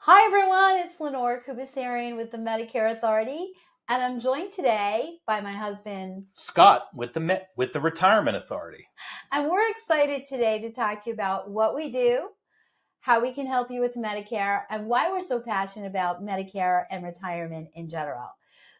Hi everyone, it's Lenore Khoubesserian with the Medicare Authority, and I'm joined today by my husband Scott with the Retirement Authority. and we're excited today to talk to you about what we do, how we can help you with Medicare, and why we're so passionate about Medicare and retirement in general.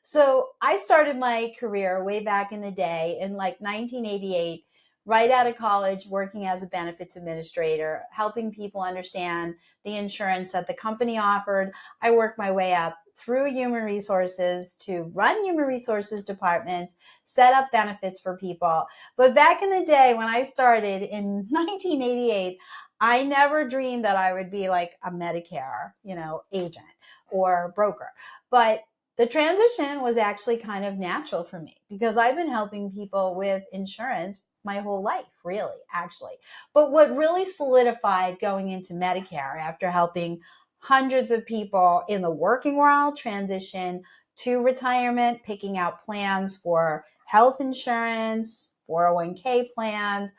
So I started my career way back in the day in like 1988, right out of college, working as a benefits administrator, helping people understand the insurance that the company offered. I worked my way up through human resources to run human resources departments, set up benefits for people. But back in the day when I started in 1988, I never dreamed that I would be like a Medicare, agent or broker. But the transition was actually kind of natural for me because I've been helping people with insurance my whole life, really, actually. But what really solidified going into Medicare after helping hundreds of people in the working world transition to retirement, picking out plans for health insurance, 401k plans,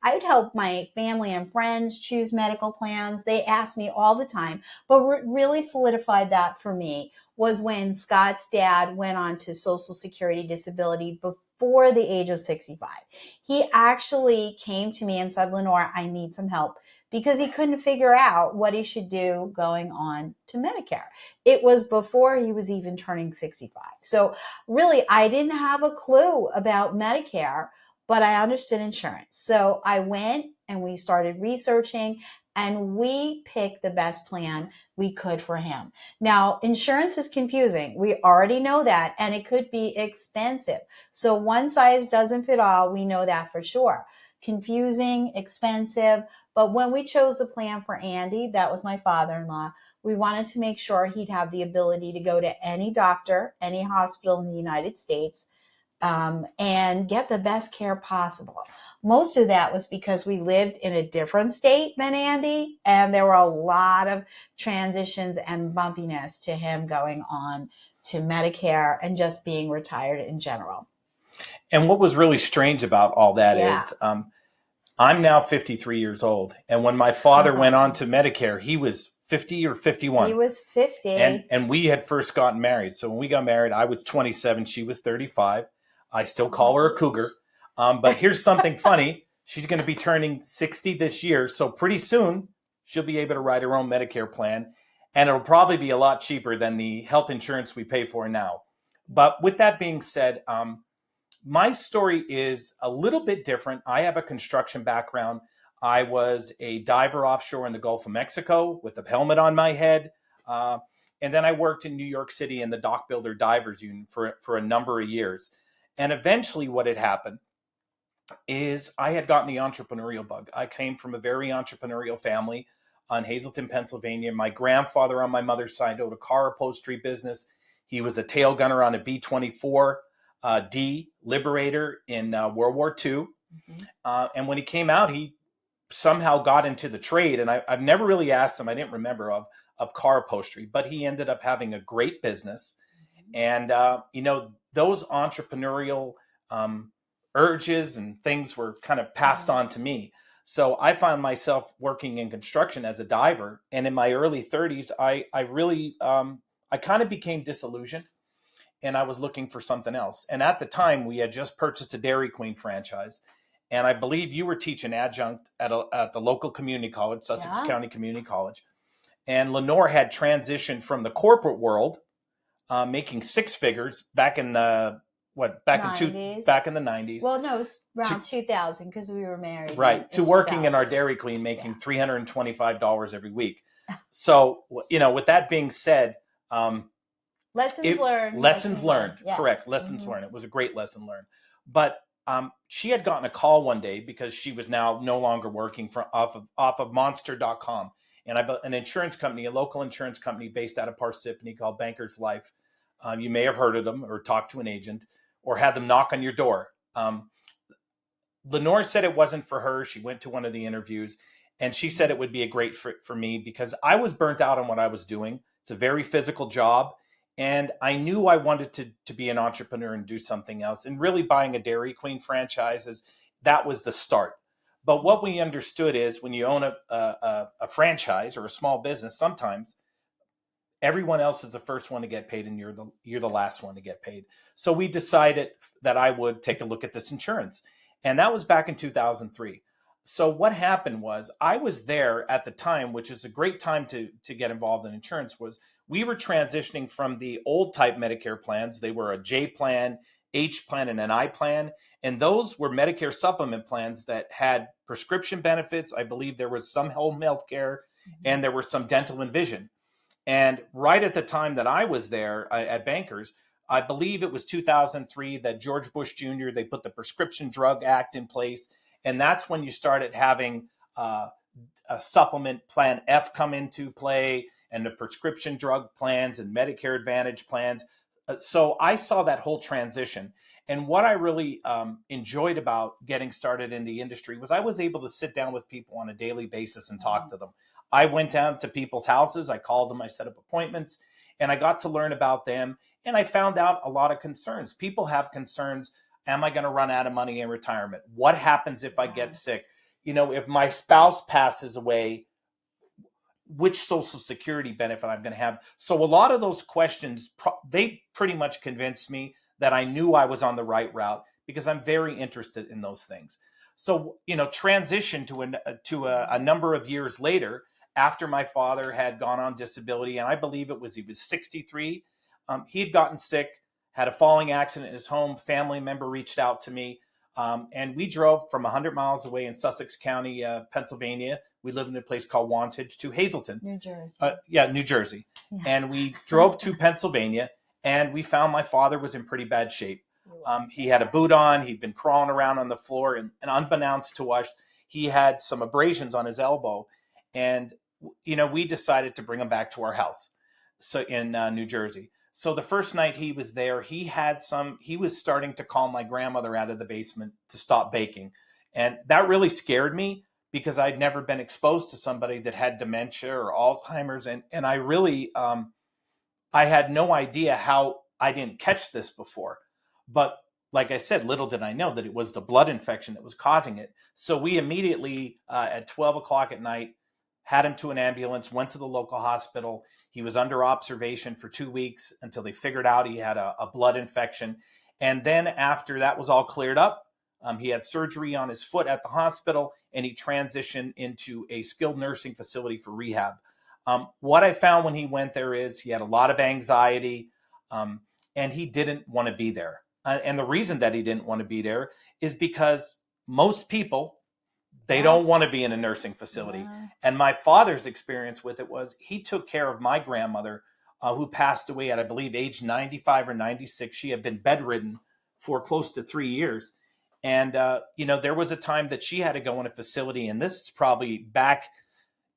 I would help my family and friends choose medical plans. They ask me all the time. But what really solidified that for me was when Scott's dad went on to Social Security disability before the age of 65. He actually came to me and said, Lenore, I need some help because he couldn't figure out what he should do going on to Medicare. It was before he was even turning 65. So really, I didn't have a clue about Medicare, but I understood insurance. So I went and we started researching and we picked the best plan we could for him. Now, insurance is confusing. We already know that, and it could be expensive. So one size doesn't fit all. We know that for sure. Confusing, expensive. But when we chose the plan for Andy, that was my father-in-law, we wanted to make sure he'd have the ability to go to any doctor, any hospital in the United States, and get the best care possible. Most of that was because we lived in a different state than Andy, and there were a lot of transitions and bumpiness to him going on to Medicare and just being retired in general. And what was really strange about all that Yeah. is I'm now 53 years old. And when my father went on to Medicare, he was 50 or 51. He was 50. And we had first gotten married. So when we got married, I was 27. She was 35. I still call her a cougar. But here's something funny. She's going to be turning 60 this year. So pretty soon, she'll be able to write her own Medicare plan. And it'll probably be a lot cheaper than the health insurance we pay for now. But with that being said, my story is a little bit different. I have a construction background. I was a diver offshore in the Gulf of Mexico with a helmet on my head. And then I worked in New York City in the Dock Builder Divers Union for a number of years. And eventually what had happened is I had gotten the entrepreneurial bug. I came from a very entrepreneurial family on Hazleton, Pennsylvania. My grandfather on my mother's side owned a car upholstery business. He was a tail gunner on a B-24 D Liberator in World War II. Mm-hmm. And when he came out, he somehow got into the trade. And I've never really asked him, I didn't remember, of car upholstery, but he ended up having a great business. And, those entrepreneurial urges and things were kind of passed on to me. So I found myself working in construction as a diver. And in my early 30s, I really, I kind of became disillusioned and I was looking for something else. And at the time, we had just purchased a Dairy Queen franchise. And I believe you were teaching adjunct at the local community college, Sussex County Community College. And Lenore had transitioned from the corporate world, making six figures back in the back in the 90s. Well, no, it was around 2000 because we were married. Right, to working in our Dairy Queen, making $325 every week. So, with that being said, lessons learned. Yes. Correct. Lessons learned. It was a great lesson learned. But she had gotten a call one day because she was now no longer working off of Monster.com. And an insurance company, a local insurance company based out of Parsippany called Bankers Life. You may have heard of them or talked to an agent or had them knock on your door. Lenore said it wasn't for her. She went to one of the interviews and she said it would be a great fit for me because I was burnt out on what I was doing. It's a very physical job. And I knew I wanted to be an entrepreneur and do something else. And really buying a Dairy Queen franchise, that was the start. But what we understood is when you own a franchise or a small business, sometimes everyone else is the first one to get paid and you're the last one to get paid. So we decided that I would take a look at this insurance. And that was back in 2003. So what happened was I was there at the time, which is a great time to get involved in insurance, was we were transitioning from the old type Medicare plans. They were a J plan, H plan, and an I plan. And those were Medicare supplement plans that had prescription benefits. I believe there was some home health care and there were some dental and vision. And right at the time that I was there at Bankers, I believe it was 2003 that George Bush Jr., they put the Prescription Drug Act in place. And that's when you started having a supplement plan F come into play and the prescription drug plans and Medicare Advantage plans. So I saw that whole transition. And what I really enjoyed about getting started in the industry was I was able to sit down with people on a daily basis and talk to them. I went down to people's houses, I called them, I set up appointments, and I got to learn about them. And I found out a lot of concerns. People have concerns. Am I going to run out of money in retirement? What happens if I get sick? You know, if my spouse passes away, which Social Security benefit I'm going to have? So a lot of those questions, they pretty much convinced me that I knew I was on the right route because I'm very interested in those things. So, you know, transition to a number of years later, after my father had gone on disability, and I believe he was 63. He had gotten sick, had a falling accident in his home. Family member reached out to me, and we drove from 100 miles away in Sussex County, Pennsylvania. We lived in a place called Wantage to Hazleton, New Jersey. New Jersey. Yeah. And we drove to Pennsylvania, and we found my father was in pretty bad shape. He had a boot on. He'd been crawling around on the floor, and unbeknownst to us, he had some abrasions on his elbow. And you know, we decided to bring him back to our house, so in New Jersey. So the first night he was there, he was starting to call my grandmother out of the basement to stop baking. And that really scared me because I'd never been exposed to somebody that had dementia or Alzheimer's. And I really, I had no idea how I didn't catch this before. But like I said, little did I know that it was the blood infection that was causing it. So we immediately, at 12 o'clock at night, had him to an ambulance, went to the local hospital. He was under observation for 2 weeks until they figured out he had a blood infection. And then after that was all cleared up, he had surgery on his foot at the hospital, and he transitioned into a skilled nursing facility for rehab. What I found when he went there is he had a lot of anxiety, and he didn't want to be there. And the reason that he didn't want to be there is because most people, they don't want to be in a nursing facility. Yeah. And my father's experience with it was he took care of my grandmother, who passed away at, I believe, age 95 or 96. She had been bedridden for close to 3 years. And, you know, there was a time that she had to go in a facility, and this is probably back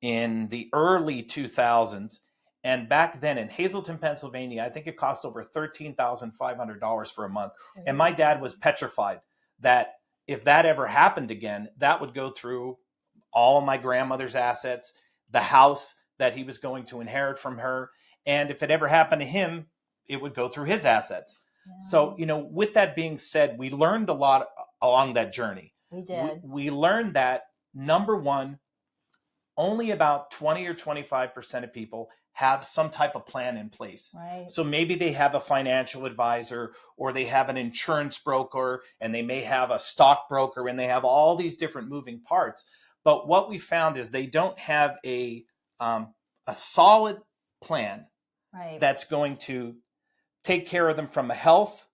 in the early 2000s. And back then in Hazleton, Pennsylvania, I think it cost over $13,500 for a month. Crazy. And my dad was petrified that if that ever happened again, that would go through all of my grandmother's assets, the house that he was going to inherit from her. And if it ever happened to him, it would go through his assets. Yeah. So, you know, with that being said, we learned a lot along that journey. We did. We learned that, number one, only about 20 or 25% of people have some type of plan in place. Right. So maybe they have a financial advisor, or they have an insurance broker, and they may have a stockbroker, and they have all these different moving parts. But what we found is they don't have a solid plan, right, that's going to take care of them from a health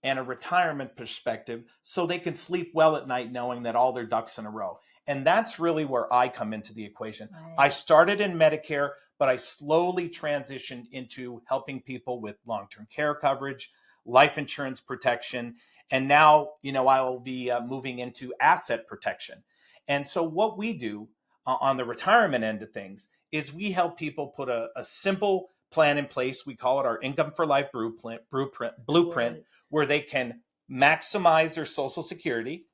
and a retirement perspective, so they can sleep well at night knowing that all their ducks in a row. And that's really where I come into the equation. Right. I started in Medicare, but I slowly transitioned into helping people with long-term care coverage, life insurance protection, and now, you know, I will be moving into asset protection. And so what we do on the retirement end of things is we help people put a simple plan in place. We call it our Income for Life blueprint, where they can maximize their Social Security,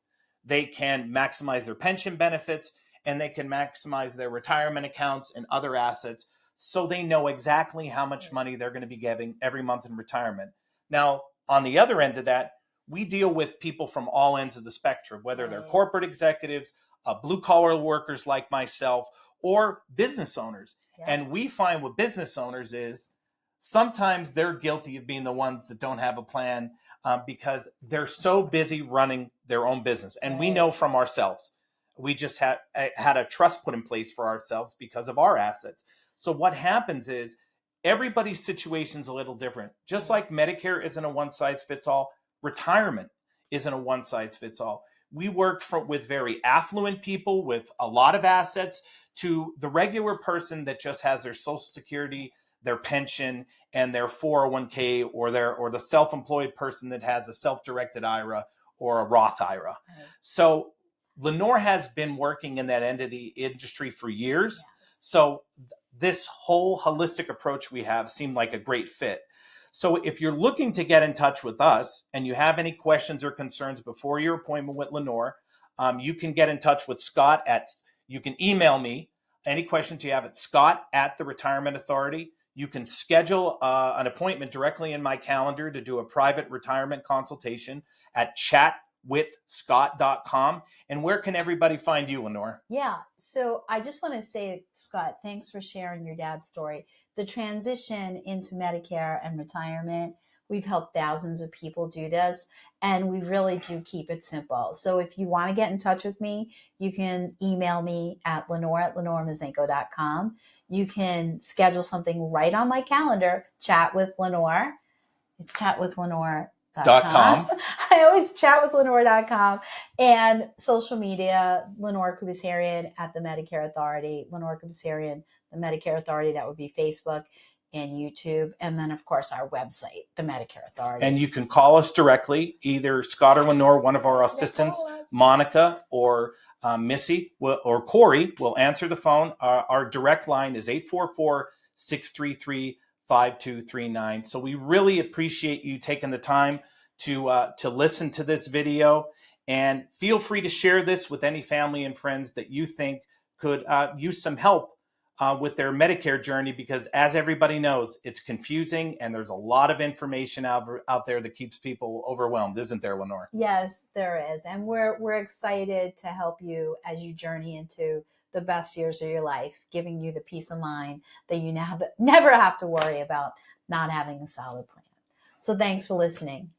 they can maximize their pension benefits, and they can maximize their retirement accounts and other assets, so they know exactly how much money they're going to be getting every month in retirement. Now, on the other end of that, we deal with people from all ends of the spectrum, whether they're corporate executives, blue-collar workers like myself, or business owners. Yeah. And we find with business owners is sometimes they're guilty of being the ones that don't have a plan because they're so busy running their own business. And we know from ourselves, we just had a trust put in place for ourselves because of our assets. So what happens is everybody's situation is a little different. Just like Medicare isn't a one size fits all, retirement isn't a one size fits all. We work with very affluent people with a lot of assets to the regular person that just has their Social Security, their pension, and their 401k, or the self-employed person that has a self-directed IRA or a Roth IRA. Right. So Lenore has been working in that industry for years. Yes. So this whole holistic approach we have seemed like a great fit. So if you're looking to get in touch with us and you have any questions or concerns before your appointment with Lenore, you can get in touch with Scott you can email me any questions you have at Scott@the-Retirement Authority. You can schedule an appointment directly in my calendar to do a private retirement consultation at chatwithscott.com. And where can everybody find you, Lenore? Yeah. So I just want to say, Scott, thanks for sharing your dad's story. The transition into Medicare and retirement, we've helped thousands of people do this, and we really do keep it simple. So if you want to get in touch with me, you can email me at Lenore@LenoreMizenko.com. You can schedule something right on my calendar, chat with Lenore. It's chatwithlenore.com. I always chatwithlenore.com. And social media, Lenore Khoubesserian at the Medicare Authority, Lenore Khoubesserian, the Medicare Authority. That would be Facebook and YouTube. And then, of course, our website, the Medicare Authority. And you can call us directly, either Scott or Lenore, one of our assistants, Monica or Missy or Corey will answer the phone. Our direct line is 844-633-5239. So we really appreciate you taking the time to listen to this video, and feel free to share this with any family and friends that you think could use some help with their Medicare journey, because as everybody knows, it's confusing and there's a lot of information out there that keeps people overwhelmed, isn't there, Lenore? Yes, there is. And we're excited to help you as you journey into the best years of your life, giving you the peace of mind that you never have to worry about not having a solid plan. So thanks for listening.